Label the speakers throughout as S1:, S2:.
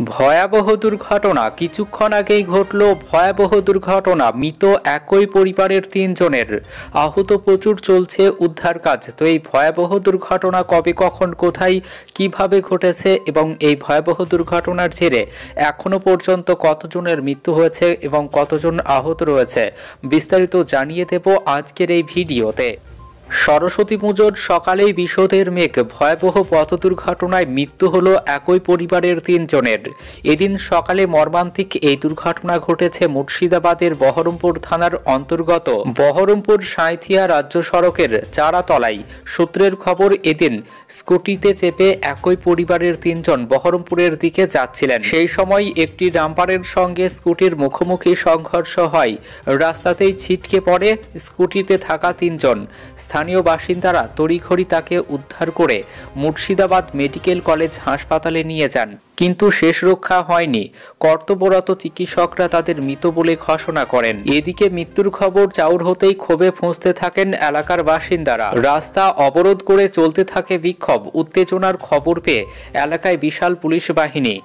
S1: ভয়াবহ দুর্ঘটনা কিছুক্ষণ আগেই ঘটল। ভয়াবহ দুর্ঘটনা, মৃত একই পরিবারের ৩ জনের, আহত প্রচুর, চলছে উদ্ধার কাজ। তো এই ভয়াবহ দুর্ঘটনা কবে, কখন, কোথায়, কিভাবে ঘটেছে এবং এই ভয়াবহ দুর্ঘটনার জেরে এখনো পর্যন্ত কতজনের মৃত্যু হয়েছে এবং কতজন আহত রয়েছে, বিস্তারিত জানিয়ে দেব আজকের এই ভিডিওতে। সরস্বতী পুজোর সকালেই বিষধের মেঘ, ভয়াবহ পথ দুর্ঘটনায় মৃত্যু হলো একই পরিবারের ৩ জনের। এদিন সকালে মর্মান্তিক এই দুর্ঘটনা ঘটেছে মুর্শিদাবাদের বহরমপুর থানার অন্তর্গত বহরমপুর সাঁইথিয়া রাজ্য সড়কের চারাতলায়। সূত্রের খবর, এদিন স্কুটিতে চেপে একই পরিবারের ৩ জন বহরমপুরের দিকে যাচ্ছিলেন। সেই সময় একটি ডাম্পারের সঙ্গে স্কুটির মুখোমুখি সংঘর্ষ হয়। রাস্তাতেই ছিটকে পড়ে স্কুটিতে থাকা ৩ জন। স্থানীয় বাসিন্দারা তড়িঘড়ি তাকে উদ্ধার করে মুর্শিদাবাদ মেডিকেল কলেজ হাসপাতালে নিয়ে যান, কিন্তু শেষ রক্ষা হয়নি। কর্তব্যরত চিকিৎসকরা তাদের মৃত বলে ঘোষণা করেন। এদিকে মৃত্যুর খবর চাউর হতেই ক্ষোভে ফুঁসতে থাকেন এলাকার বাসিন্দারা। রাস্তা অবরোধ করে চলতে থাকে বিক্ষোভ। উত্তেজনার খবর পেয়ে এলাকায় বিশাল পুলিশ বাহিনী।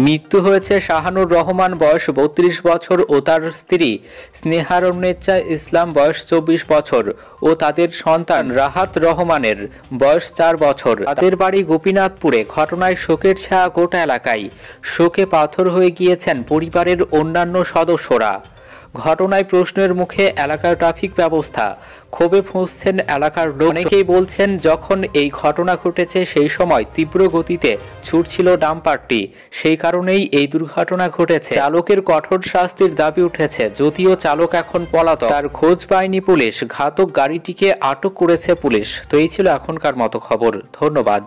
S1: মৃত্যু হয়েছে শাহানুর রহমান, বয়স ৩২ বছর, ও তার স্ত্রী স্নেহারুন্নেছা ইসলাম, বয়স ২৪ বছর, ও তাদের সন্তান রাহাত রহমানের, বয়স ৪ বছর। তাদের বাড়ি গোপীনাথপুরে। ঘটনায় শোকের ছায়া গোটা এলাকায়। শোকে পাথর হয়ে গিয়েছেন পরিবারের অন্যান্য সদস্যরা। ঘটনায় প্রশ্নের মুখে এলাকার ট্রাফিক ব্যবস্থা। ক্ষোভে ফুঁসছেন এলাকার লোক। অনেকেই বলছেন, যখন এই ঘটনা ঘটেছে সেই সময় তীব্র গতিতে ছুটছিল ডাম্পারটি, সেই কারণেই এই দুর্ঘটনা ঘটেছে। চালকের কঠোর শাস্তির দাবি উঠেছে, যদিও চালক এখন পলাতক, তার খোঁজ পায়নি পুলিশ। ঘাতক গাড়িটিকে আটক করেছে পুলিশ। তো এই ছিল এখনকার মতো খবর। ধন্যবাদ।